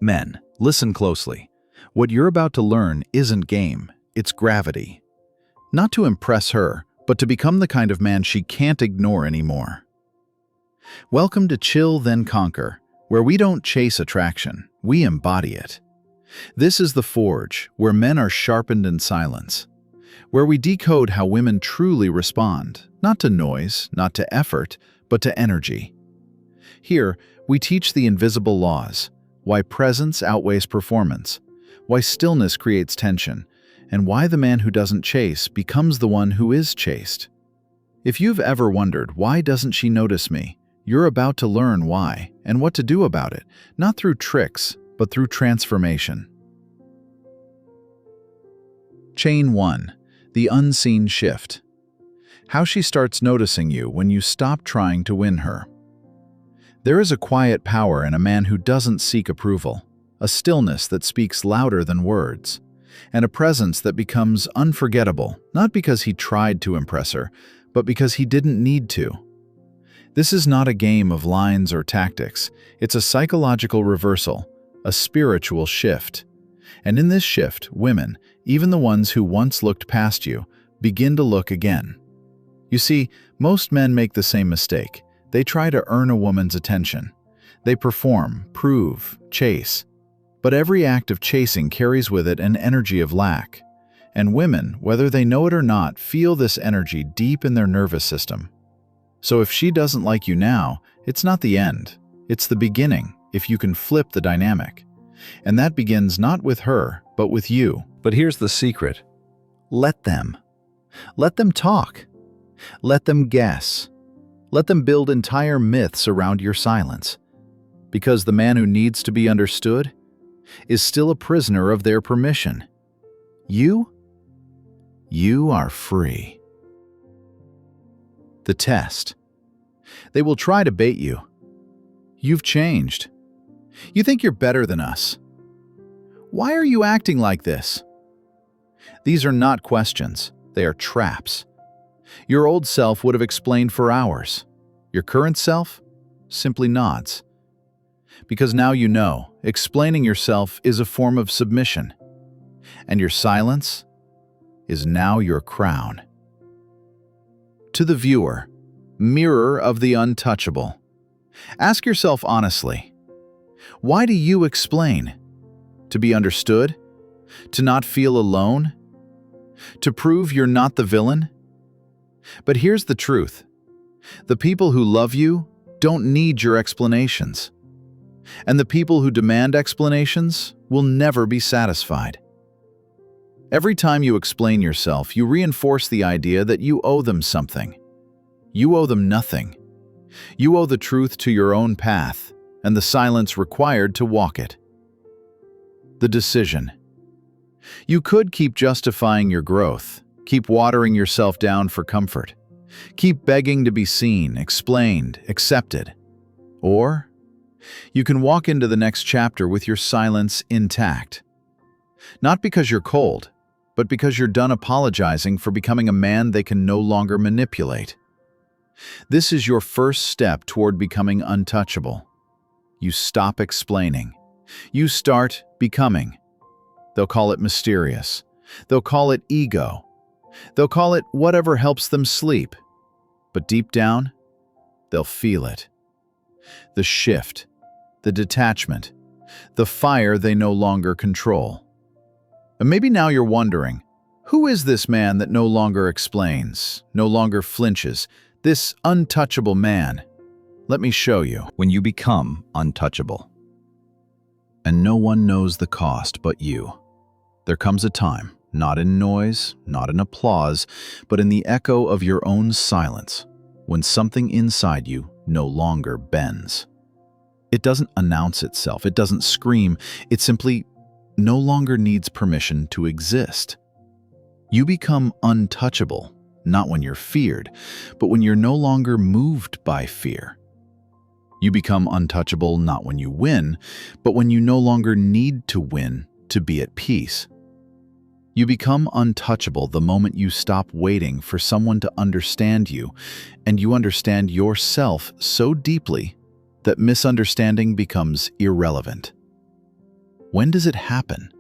Men, listen closely. What you're about to learn isn't game, it's gravity. Not to impress her, but to become the kind of man she can't ignore anymore. Welcome to Chill Then Conquer, where we don't chase attraction, we embody it. This is the forge, where men are sharpened in silence, where we decode how women truly respond, not to noise, not to effort, but to energy. Here, we teach the invisible laws, why presence outweighs performance, why stillness creates tension, and why the man who doesn't chase becomes the one who is chased. If you've ever wondered, why doesn't she notice me? You're about to learn why and what to do about it, not through tricks, but through transformation. Chain 1. The unseen shift. How she starts noticing you when you stop trying to win her. There is a quiet power in a man who doesn't seek approval, a stillness that speaks louder than words, and a presence that becomes unforgettable, not because he tried to impress her, but because he didn't need to. This is not a game of lines or tactics. It's a psychological reversal, a spiritual shift. And in this shift, women, even the ones who once looked past you, begin to look again. You see, most men make the same mistake. They try to earn a woman's attention. They perform, prove, chase. But every act of chasing carries with it an energy of lack. And women, whether they know it or not, feel this energy deep in their nervous system. So if she doesn't like you now, it's not the end. It's the beginning, if you can flip the dynamic. And that begins not with her, but with you. But here's the secret. Let them. Let them talk. Let them guess. Let them build entire myths around your silence. Because the man who needs to be understood is still a prisoner of their permission. You are free. The test. They will try to bait you. You've changed. You think you're better than us. Why are you acting like this? These are not questions. They are traps. Your old self would have explained for hours. Your current self simply nods. Because now you know, explaining yourself is a form of submission. And your silence is now your crown. To the viewer, mirror of the untouchable. Ask yourself honestly, why do you explain? To be understood? To not feel alone? To prove you're not the villain? But here's the truth. The people who love you don't need your explanations. And the people who demand explanations will never be satisfied. Every time you explain yourself, you reinforce the idea that you owe them something. You owe them nothing. You owe the truth to your own path and the silence required to walk it. The decision. You could keep justifying your growth, keep watering yourself down for comfort, keep begging to be seen, explained, accepted. Or you can walk into the next chapter with your silence intact. Not because you're cold, but because you're done apologizing for becoming a man they can no longer manipulate. This is your first step toward becoming untouchable. You stop explaining. You start becoming. They'll call it mysterious. They'll call it ego. They'll call it whatever helps them sleep. But deep down, they'll feel it. The shift, the detachment, the fire they no longer control. And maybe now you're wondering, who is this man that no longer explains, no longer flinches, this untouchable man? Let me show you. When you become untouchable. And no one knows the cost but you. There comes a time, not in noise, not in applause, but in the echo of your own silence, when something inside you no longer bends. It doesn't announce itself, it doesn't scream, it simply no longer needs permission to exist. You become untouchable, not when you're feared, but when you're no longer moved by fear. You become untouchable not when you win, but when you no longer need to win to be at peace. You become untouchable the moment you stop waiting for someone to understand you, and you understand yourself so deeply that misunderstanding becomes irrelevant. When does it happen?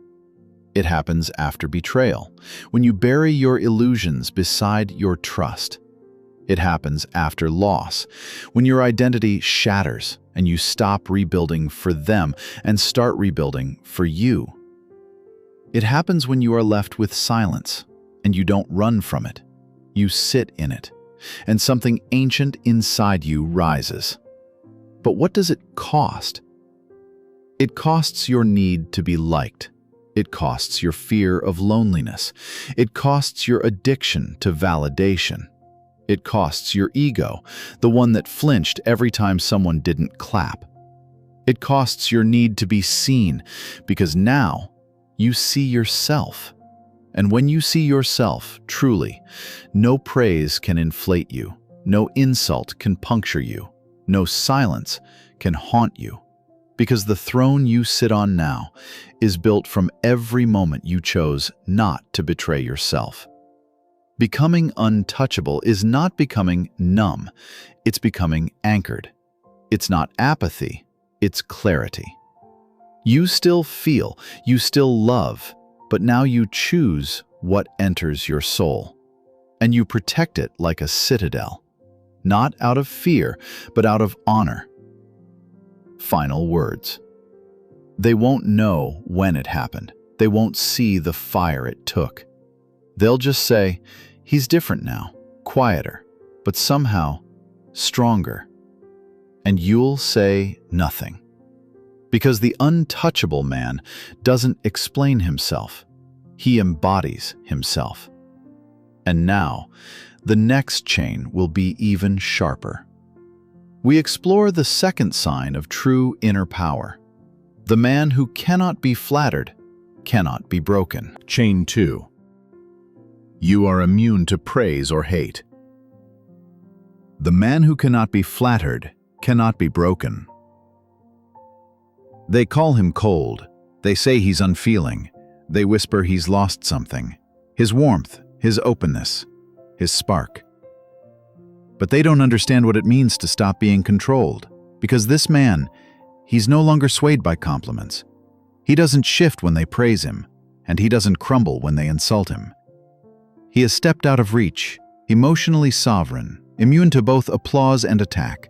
It happens after betrayal, when you bury your illusions beside your trust. It happens after loss, when your identity shatters and you stop rebuilding for them and start rebuilding for you. It happens when you are left with silence and you don't run from it. You sit in it, and something ancient inside you rises. But what does it cost? It costs your need to be liked. It costs your fear of loneliness. It costs your addiction to validation. It costs your ego, the one that flinched every time someone didn't clap. It costs your need to be seen, because now you see yourself. And when you see yourself, truly, no praise can inflate you, no insult can puncture you, no silence can haunt you. Because the throne you sit on now is built from every moment you chose not to betray yourself. Becoming untouchable is not becoming numb, it's becoming anchored. It's not apathy, it's clarity. You still feel, you still love, but now you choose what enters your soul. And you protect it like a citadel, not out of fear, but out of honor. Final words. They won't know when it happened. They won't see the fire it took. They'll just say, he's different now, quieter, but somehow stronger. And you'll say nothing. Because the untouchable man doesn't explain himself. He embodies himself. And now, the next chain will be even sharper. We explore the second sign of true inner power. The man who cannot be flattered, cannot be broken. Chain 2. You are immune to praise or hate. The man who cannot be flattered, cannot be broken. They call him cold. They say he's unfeeling. They whisper he's lost something. His warmth, his openness, his spark. But they don't understand what it means to stop being controlled, because this man, he's no longer swayed by compliments. He doesn't shift when they praise him, and he doesn't crumble when they insult him. He has stepped out of reach, emotionally sovereign, immune to both applause and attack.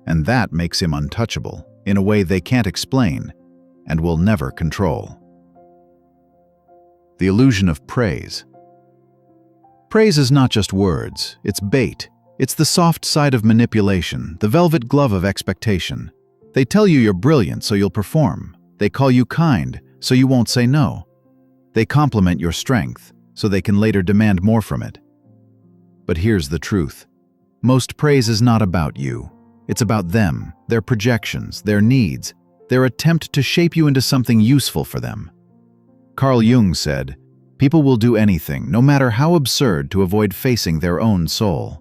And that makes him untouchable in a way they can't explain and will never control. The illusion of praise. Praise is not just words, it's bait. It's the soft side of manipulation, the velvet glove of expectation. They tell you you're brilliant, so you'll perform. They call you kind, so you won't say no. They compliment your strength, so they can later demand more from it. But here's the truth. Most praise is not about you. It's about them, their projections, their needs, their attempt to shape you into something useful for them. Carl Jung said, "People will do anything, no matter how absurd, to avoid facing their own soul."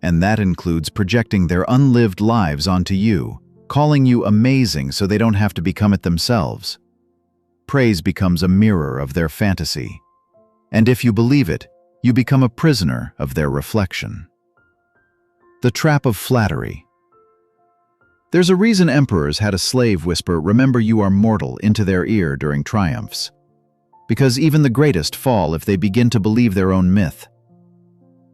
And that includes projecting their unlived lives onto you, calling you amazing so they don't have to become it themselves. Praise becomes a mirror of their fantasy. And if you believe it, you become a prisoner of their reflection. The trap of flattery. There's a reason emperors had a slave whisper, "Remember you are mortal," into their ear during triumphs. Because even the greatest fall if they begin to believe their own myth.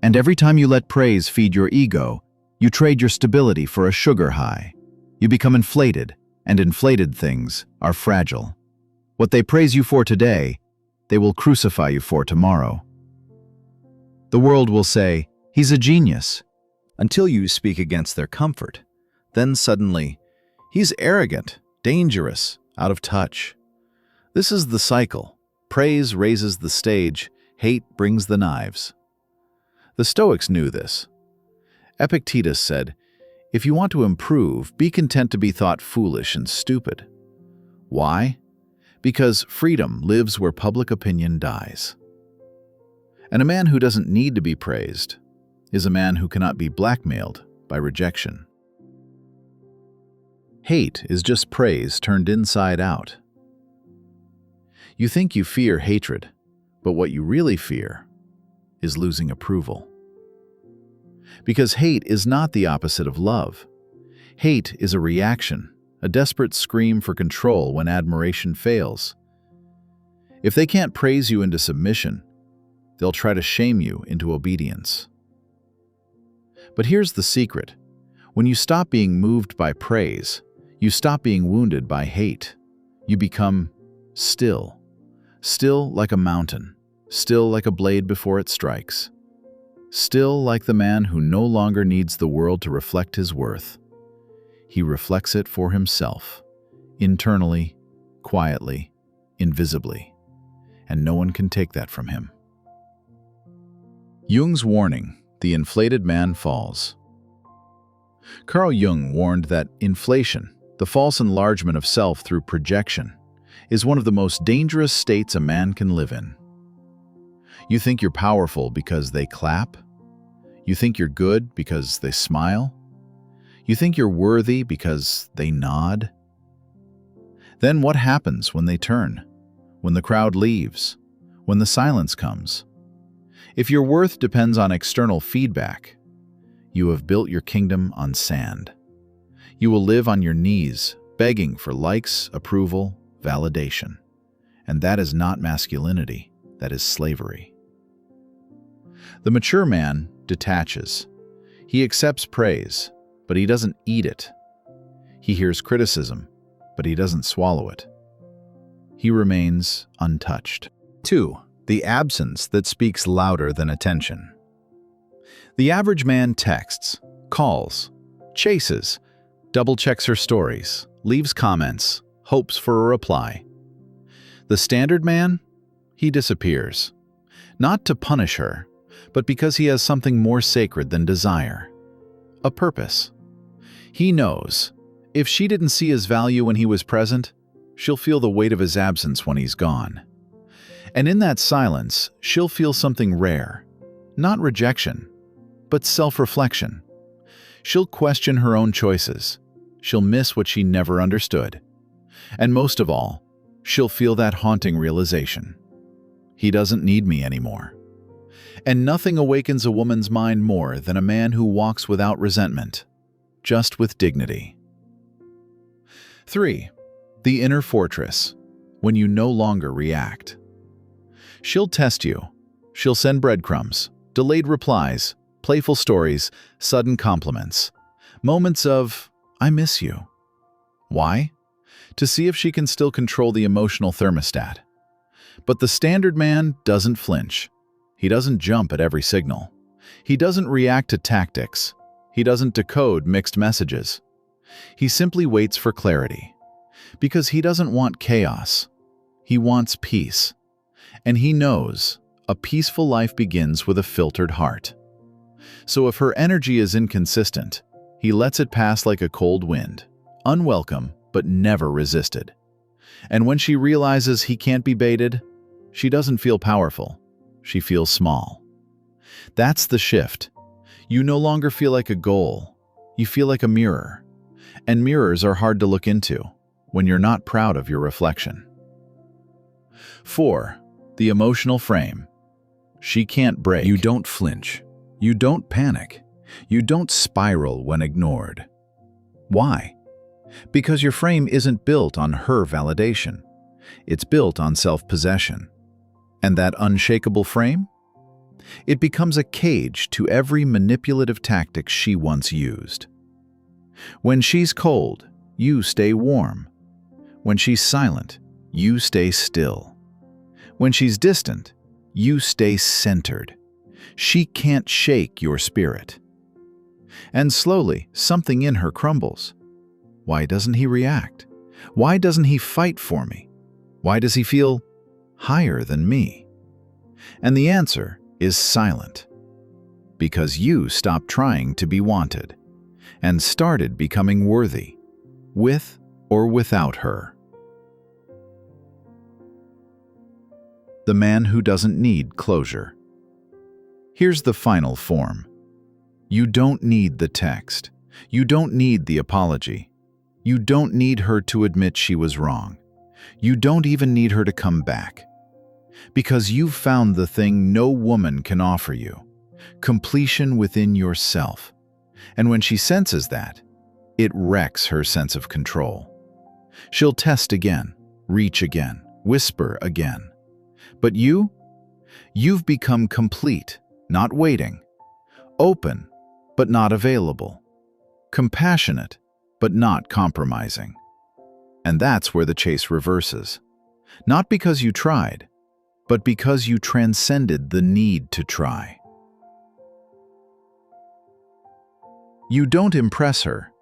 And every time you let praise feed your ego, you trade your stability for a sugar high. You become inflated, and inflated things are fragile. What they praise you for today, they will crucify you for tomorrow. The world will say, "He's a genius," Until you speak against their comfort. Then suddenly, "He's arrogant, dangerous, out of touch." This is the cycle. Praise raises the stage, hate brings the knives. The Stoics knew this. Epictetus said, "If you want to improve, be content to be thought foolish and stupid." Why? Because freedom lives where public opinion dies. And a man who doesn't need to be praised is a man who cannot be blackmailed by rejection. Hate is just praise turned inside out. You think you fear hatred, but what you really fear is losing approval. Because hate is not the opposite of love. Hate is a reaction, a desperate scream for control when admiration fails. If they can't praise you into submission, they'll try to shame you into obedience. But here's the secret. When you stop being moved by praise, you stop being wounded by hate. You become still. Still like a mountain. Still like a blade before it strikes. Still like the man who no longer needs the world to reflect his worth. He reflects it for himself, internally, quietly, invisibly, and no one can take that from him. Jung's warning, the inflated man falls. Carl Jung warned that inflation, the false enlargement of self through projection, is one of the most dangerous states a man can live in. You think you're powerful because they clap? You think you're good because they smile? You think you're worthy because they nod? Then what happens when they turn? When the crowd leaves? When the silence comes? If your worth depends on external feedback, you have built your kingdom on sand. You will live on your knees, begging for likes, approval, validation. And that is not masculinity, that is slavery. The mature man detaches. He accepts praise, but he doesn't eat it. He hears criticism, but he doesn't swallow it. He remains untouched. 2. The absence that speaks louder than attention. The average man texts, calls, chases, double-checks her stories, leaves comments, hopes for a reply. The standard man? He disappears. Not to punish her, but because he has something more sacred than desire. A purpose. He knows, if she didn't see his value when he was present, she'll feel the weight of his absence when he's gone. And in that silence, she'll feel something rare. Not rejection, but self-reflection. She'll question her own choices. She'll miss what she never understood. And most of all, she'll feel that haunting realization. He doesn't need me anymore. And nothing awakens a woman's mind more than a man who walks without resentment, just with dignity. 3. The inner fortress, when you no longer react. She'll test you. She'll send breadcrumbs, delayed replies, playful stories, sudden compliments. Moments of, I miss you. Why? To see if she can still control the emotional thermostat. But the standard man doesn't flinch. He doesn't jump at every signal. He doesn't react to tactics. He doesn't decode mixed messages. He simply waits for clarity. Because he doesn't want chaos. He wants peace. And he knows a peaceful life begins with a filtered heart. So if her energy is inconsistent, he lets it pass like a cold wind, unwelcome but never resisted. And when she realizes he can't be baited, she doesn't feel powerful. She feels small. That's the shift. You no longer feel like a goal. You feel like a mirror. And mirrors are hard to look into when you're not proud of your reflection. 4. The emotional frame. She can't break. You don't flinch. You don't panic. You don't spiral when ignored. Why? Because your frame isn't built on her validation. It's built on self-possession. And that unshakable frame? It becomes a cage to every manipulative tactic she once used. When she's cold, you stay warm. When she's silent, you stay still. When she's distant, you stay centered. She can't shake your spirit. And slowly, something in her crumbles. Why doesn't he react? Why doesn't he fight for me? Why does he feel higher than me? And the answer is silent. Because you stopped trying to be wanted and started becoming worthy, with or without her. The man who doesn't need closure. Here's the final form. You don't need the text. You don't need the apology. You don't need her to admit she was wrong. You don't even need her to come back. Because you've found the thing no woman can offer you, completion within yourself. And when she senses that, it wrecks her sense of control. She'll test again, reach again, whisper again. But you've become complete, not waiting. Open, but not available. Compassionate, but not compromising. And that's where the chase reverses. Not because you tried, but because you transcended the need to try. You don't impress her,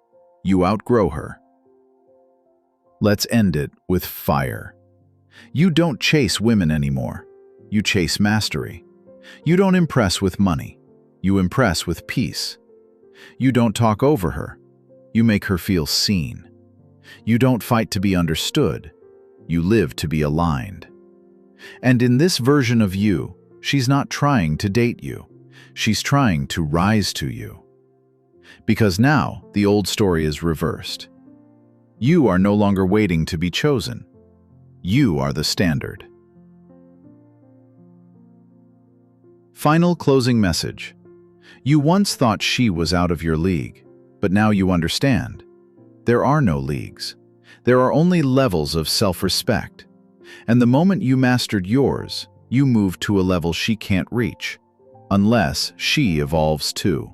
you outgrow her. Let's end it with fire. You don't chase women anymore, you chase mastery. You don't impress with money, you impress with peace. You don't talk over her, you make her feel seen. You don't fight to be understood, you live to be aligned. And in this version of you, she's not trying to date you, she's trying to rise to you. Because now the old story is reversed. You are no longer waiting to be chosen. You are the standard. Final closing message. You once thought she was out of your league, but now you understand. There are no leagues. There are only levels of self-respect. And the moment you mastered yours, you moved to a level she can't reach, unless she evolves too.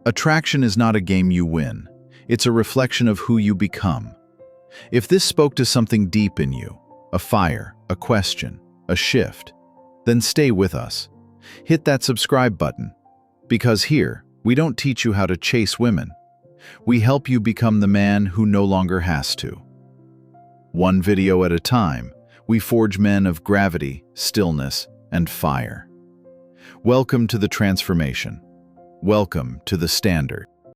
Attraction is not a game you win. It's a reflection of who you become. If this spoke to something deep in you, a fire, a question, a shift, then stay with us. Hit that subscribe button, because here, we don't teach you how to chase women. We help you become the man who no longer has to. One video at a time, we forge men of gravity, stillness, and fire. Welcome to the transformation. Welcome to the standard.